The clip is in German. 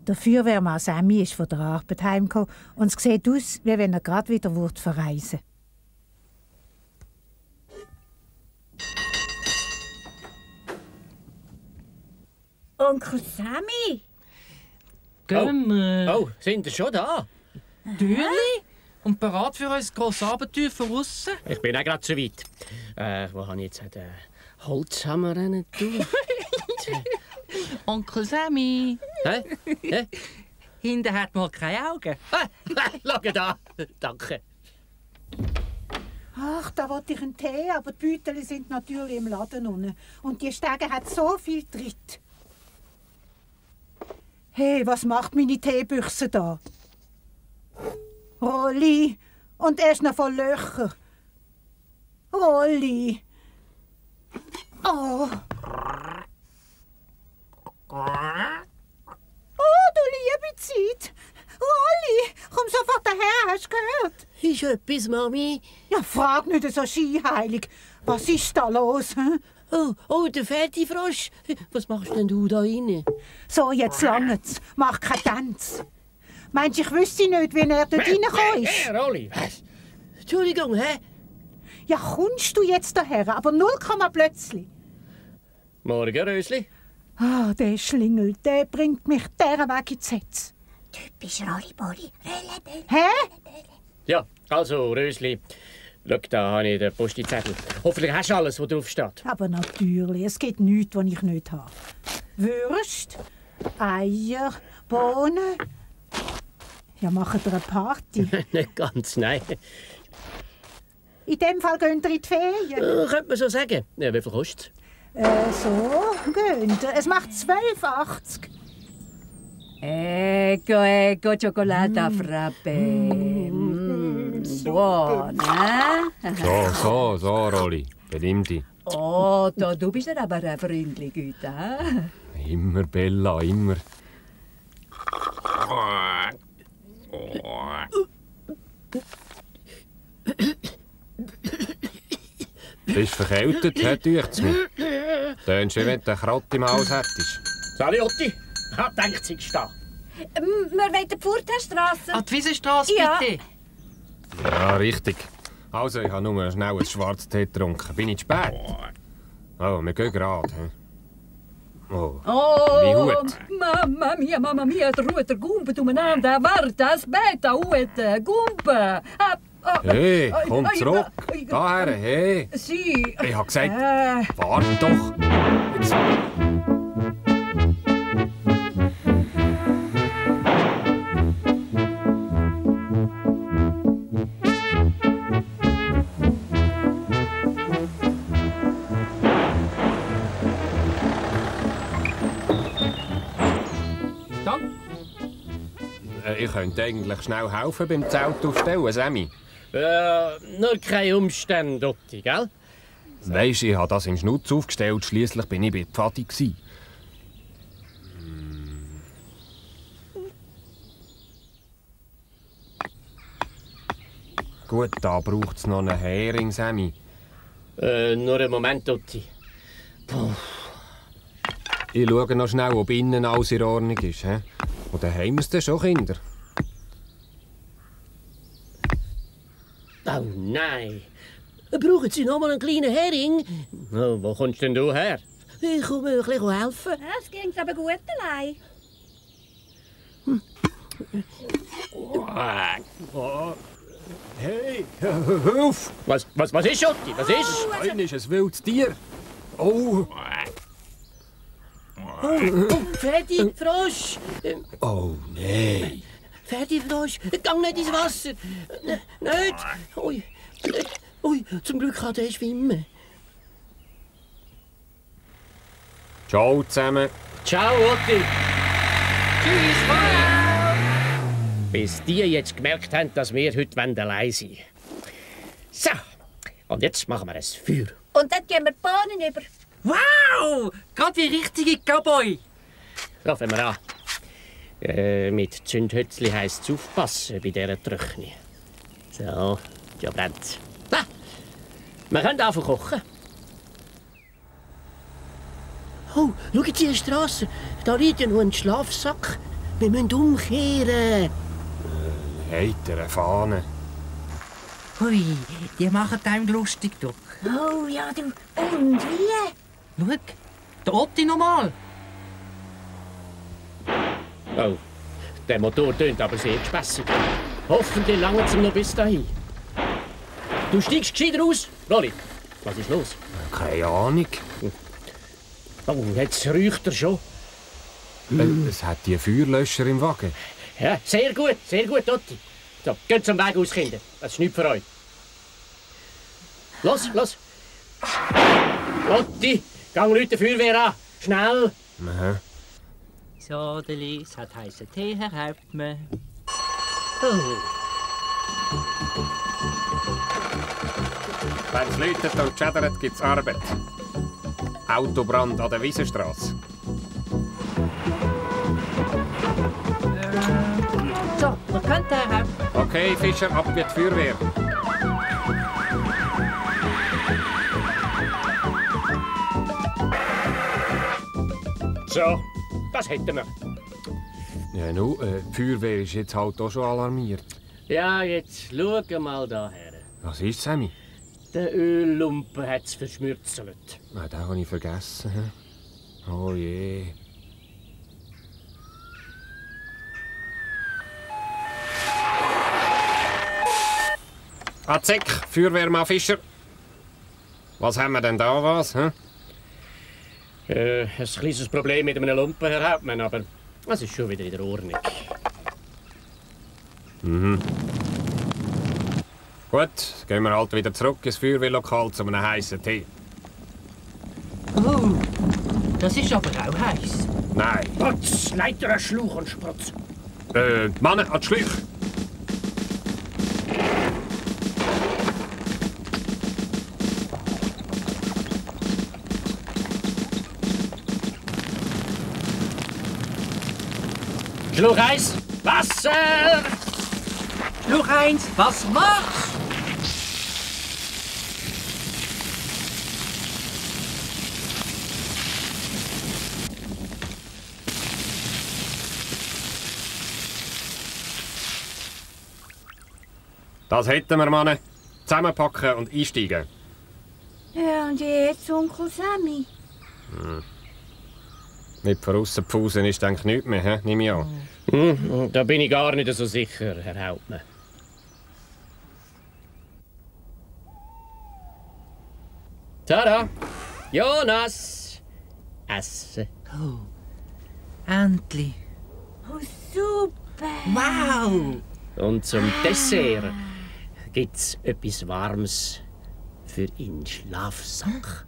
Der Feuerwehrmann Sammy ist von der Arbeit heimgekommen und es sieht aus, wie wenn er gerade wieder verreisen würde. Onkel Sammy! Gehen wir. Oh, sind ihr schon da? Türli? Und bereit für uns grosses Abenteuer von aussen? Ich bin auch gerade so weit. Wo habe ich jetzt den Holzhammer rein tun? Onkel Sammy! Hä? Hinten hat man keine Augen. Schau da. Danke. Ach, da wollte ich einen Tee, aber die Beutel sind natürlich im Laden unten. Und die Stege hat so viel Tritt. Hey, was macht meine Teebüchse da? Rolli. Und er ist noch voll Löcher. Rolli. Oh. Oh, du liebe Zeit. Rolli, komm sofort daher, hast du gehört? Ist etwas, Mami? Ja, frag nicht so scheinheilig. Was ist da los? Hm? Oh, der Fertigfrosch. Was machst denn du da rein? So, jetzt langt's. Mach keinen Tanz. Meinst du, ich wüsste nicht, wie er dort reingekommen ist? Rolli, was? Entschuldigung, hä? Ja, kommst du jetzt daher, aber 0, plötzlich. Morgen, Rösli. Ah, der Schlingel, der bringt mich deren Weg ins Hetz. Typisch Rolli-Bolli. Hä? Ja, also, Rösli. Schau, da habe ich den Postizettel. Hoffentlich hast du alles, was drauf steht. Aber natürlich, es gibt nichts, was ich nicht habe. Würst, Eier, Bohnen. Ja, macht ihr eine Party? Nicht ganz, nein. In dem Fall gehen ihr in die Ferien. Könnte man so sagen. Ja, wie viel kostet So, gehen ihr. Es macht 12,80. Ecco, cioccolata frappé. Buona. So, Rolli. Benimm dich. Oh, du bist aber eine freundliche Güte. Immer, Bella, immer. Bist du verkältet, däucht's mir. Tönst du, wenn du eine Kratte im Haus hättest. Saliotti, hab gedacht, sie ist da. Wir wollen die Furtenstrasse. An die Wiesenstrasse, Ja. bitte. Ja, richtig. Also, ich habe nur schnell einen Schwarztee getrunken. Bin ich spät? Oh, wir gehen gerade. Oh, wie gut. Mamma mia, der Gumpe umeinander. Warte, aspetta, Gumpe. Hey, komm zurück. Daher, hey. Sie. Ich habe gesagt, warte doch. Jetzt. Ich könnte eigentlich schnell helfen beim Zelt aufstellen, Sammy. Nur keine Umstände, Otti, gell? Weisst, ich habe das in den Schnutz aufgestellt, schliesslich bin ich bei der Pfadi. Gut, da braucht es noch einen Hering, Sammy. Nur einen Moment, Otti. Ich schaue noch schnell, ob innen alles in Ordnung ist. He? Und dann haben wir es dann schon, Kinder. Oh nein! Brauchen Sie noch mal einen kleinen Hering? Oh, wo kommst denn du her? Ich komme ein bisschen helfen. Es ging aber gut allein. Hey, hilf! Was ist, Otti? Was ist? Einer ist ein wildes Tier. Oh! Ferdi, Frosch! Oh nein! Ferdi, Frosch! Gang nicht ins Wasser! Nicht! Ui, zum Glück kann der schwimmen. Ciao zusammen. Ciao, Otti! Tschüss, bis die jetzt gemerkt haben, dass wir heute allein sein wollen. So, und jetzt machen wir ein Feuer. Und dann gehen wir die Bahnen über. Wow! Gerade wie richtige Cowboy. So, fangen wir an. Mit Zündhölzli heisst es aufpassen bei dieser Tröchne. So, ja brennt's. Ah, wir können anfangen kochen. Oh, schauen Sie die Straße. Da liegt ja noch ein Schlafsack. Wir müssen umkehren. Habt ihr eine Fahne? Hui, die machen einem lustig, du. Oh ja, du. Und wie? Schau, der Otti nochmal. Oh, der Motor tönt aber sehr gespässig. Hoffentlich lange es ihm noch bis dahin. Du steigst gescheiter aus, Rolli. Was ist los? Keine Ahnung. Oh, jetzt riecht er schon. Es hat die Feuerlöscher im Wagen. Ja, sehr gut, Otti. So, geht zum Weg aus, Kinder. Das ist nichts für euch. Los. Otti, gang Leute die Feuerwehr an. Schnell. Aha. So, der Lies hat heißen Tee, Herr Hauptmann. Oh. Wenn es läutet und schädert, gibt es Arbeit. Autobrand an der Wiesenstrasse. So, wir können Herr Hauptmann. Okay, Fischer, ab mit die Feuerwehr. So, das hätten wir. Ja, nu, die Feuerwehr ist jetzt halt auch schon alarmiert. Ja, jetzt schau mal daher. Was ist, Sammy? Der Öllumpen hat's verschmürzelt. Ah, den habe ich vergessen. Hä? Oh je. Azek, Feuerwehrmann Fischer. Was haben wir denn da, was? Hä? Ein kleines Problem mit einem Lumpen, Herr Hauptmann, aber es ist schon wieder in der Ordnung. Mhm. Gut, gehen wir halt wieder zurück ins Feuerwehrlokal zu einem heißen Tee. Oh, das ist aber auch heiß. Nein. Potz, Leiter einen Schlauch und Sprutz. Mann, an die Schläuche. Schluck 1, Wasser! Schluck 1, was machst? Das hätten wir, Mann. Zusammenpacken und einsteigen. Ja, und jetzt, Onkel Sammy? Nicht von aussen pfusen ist, denke ich, nichts mehr, he? Nehme ich an. Da bin ich gar nicht so sicher, Herr Hauptmann. Tada! Jonas! Essen. Oh, endlich. Oh, super. Wow! Und zum Dessert gibt's etwas Warmes für in Schlafsack.